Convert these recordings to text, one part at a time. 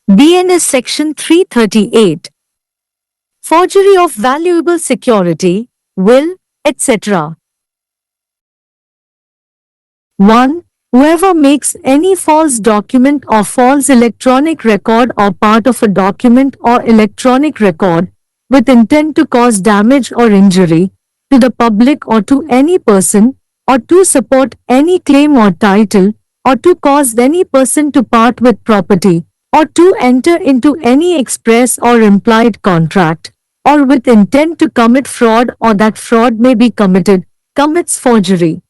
BNS Section 338. Forgery of valuable security, will, etc. 1. Whoever makes any false document or false electronic record or part of a document or electronic record with intent to cause damage or injury to the public or to any person, or to support any claim or title, or to cause any person to part with property, or to enter into any express or implied contract, or with intent to commit fraud or that fraud may be committed, commits forgery.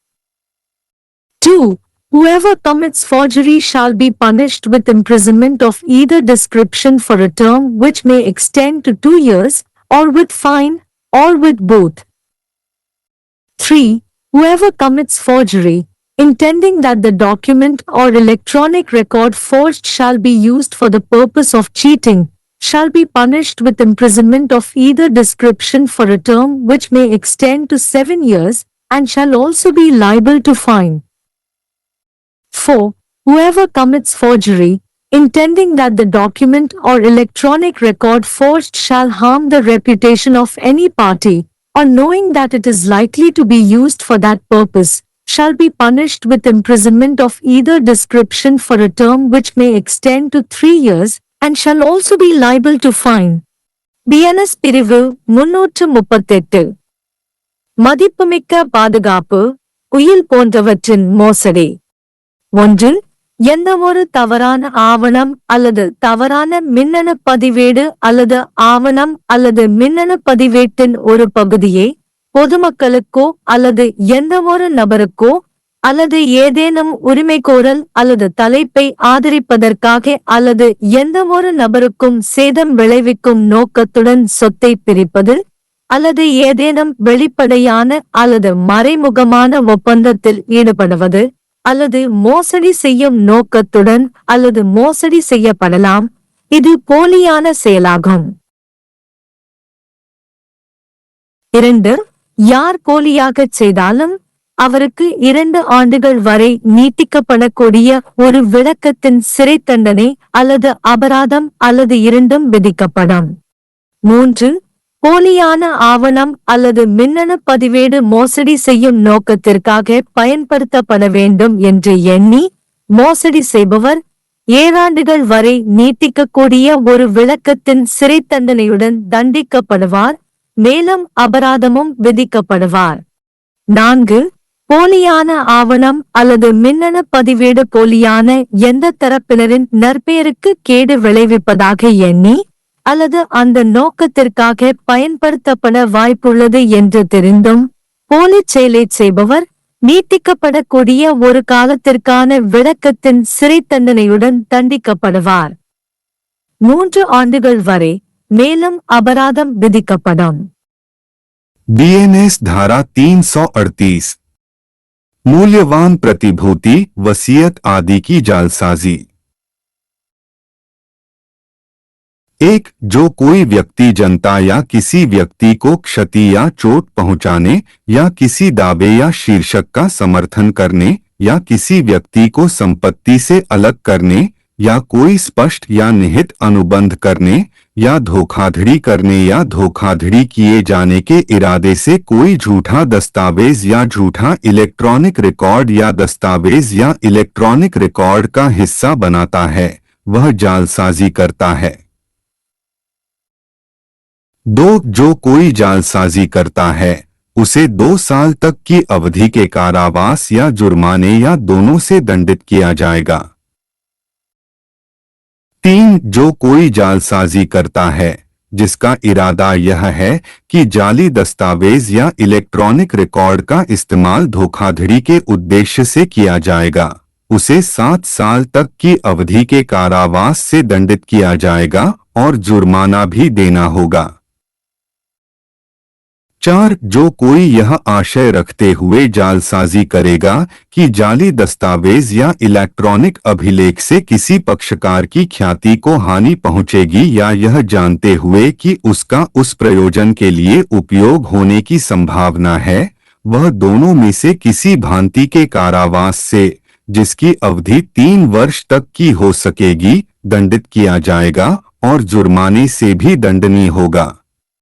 2. Whoever commits forgery shall be punished with imprisonment of either description for a term which may extend to 2 years, or with fine, or with both. 3. Whoever commits forgery, intending that the document or electronic record forged shall be used for the purpose of cheating, shall be punished with imprisonment of either description for a term which may extend to 7 years, and shall also be liable to fine. 4. Whoever commits forgery, intending that the document or electronic record forged shall harm the reputation of any party, or knowing that it is likely to be used for that purpose, shall be punished with imprisonment of either description for a term which may extend to 3 years, and shall also be liable to fine. BNS பிரிவு 338. மதிப்புமிக்க பாதுகாப்பு, உயில் போன்றவற்றின் மோசடி. 1. எந்தவொரு தவறான ஆவணம் அல்லது தவறான மின்னணு பதிவேடு அல்லது ஆவணம் அல்லது மின்னணு பதிவேட்டின் ஒரு பகுதியை பொதுமக்களுக்கோ அல்லது எந்தவொரு நபருக்கோ அல்லது ஏதேனும் உரிமைகோரல் அல்லது தலைப்பை ஆதரிப்பதற்காக அல்லது எந்தவொரு நபருக்கும் சேதம் விளைவிக்கும் நோக்கத்துடன் சொத்தை பிரிப்பது அல்லது ஏதேனும் வெளிப்படையான அல்லது மறைமுகமான ஒப்பந்தத்தில் ஈடுபடுவது அல்லது மோசடி செய்யும் நோக்கத்துடன் அல்லது மோசடி செய்யப்படலாம். இது போலியான செயலாகும். 2. யார் போலியாகச் செய்தாலும் அவருக்கு 2 ஆண்டுகள் வரை நீட்டிக்கப்படக்கூடிய ஒரு விளக்கத்தின் சிறை தண்டனை அல்லது அபராதம் அல்லது இரண்டும் விதிக்கப்படும். 3. போலியான ஆவணம் அல்லது மின்னணு பதிவேடு மோசடி செய்யும் நோக்கத்திற்காக பயன்படுத்தப்பட வேண்டும் என்று எண்ணி மோசடி செய்பவர் 7 ஆண்டுகள் வரை நீட்டிக்கக்கூடிய ஒரு விளக்கத்தின் சிறை தண்டனையுடன் தண்டிக்கப்படுவார், மேலும் அபராதமும் விதிக்கப்படுவார். 4. போலியான ஆவணம் அல்லது மின்னணு பதிவேடு போலியான எந்த தரப்பினரின் நற்பெயருக்கு கேடு விளைவிப்பதாக எண்ணி அல்லது அந்த நோக்கத்திற்காக பயன்படுத்தப்பட வாய்ப்புள்ளது என்று தெரிந்தும் போலிச் செயலைச் செய்பவர் நீட்டிக்கப்படக்கூடிய ஒரு காலத்திற்கான விளக்கத்தின் சிறை தண்டனையுடன் தண்டிக்கப்படுவார். 3 ஆண்டுகள் வரை, மேலும் அபராதம் விதிக்கப்படும். BNS धारा 338 मूल्यवान प्रतिभूति, वसीयत आदि की जालसाजी। 1. जो कोई व्यक्ति जनता या किसी व्यक्ति को क्षति या चोट पहुंचाने या किसी दावे या शीर्षक का समर्थन करने या किसी व्यक्ति को संपत्ति से अलग करने या कोई स्पष्ट या निहित अनुबंध करने या धोखाधड़ी करने या धोखाधड़ी किए जाने के इरादे से कोई झूठा दस्तावेज या झूठा इलेक्ट्रॉनिक रिकॉर्ड या दस्तावेज या इलेक्ट्रॉनिक रिकॉर्ड का हिस्सा बनाता है, वह जालसाजी करता है। 2. जो कोई जालसाजी करता है उसे 2 साल तक की अवधि के कारावास या जुर्माने या दोनों से दंडित किया जाएगा। 3. जो कोई जालसाजी करता है जिसका इरादा यह है कि जाली दस्तावेज या इलेक्ट्रॉनिक रिकॉर्ड का इस्तेमाल धोखाधड़ी के उद्देश्य से किया जाएगा, उसे 7 साल तक की अवधि के कारावास से दंडित किया जाएगा और जुर्माना भी देना होगा। 4. जो कोई यह आशय रखते हुए जालसाजी करेगा कि जाली दस्तावेज या इलेक्ट्रॉनिक अभिलेख से किसी पक्षकार की ख्याति को हानि पहुंचेगी या यह जानते हुए कि उसका उस प्रयोजन के लिए उपयोग होने की संभावना है, वह दोनों में से किसी भांति के कारावास से, जिसकी अवधि 3 वर्ष तक की हो सकेगी, दंडित किया जाएगा और जुर्माने से भी दंडनीय होगा।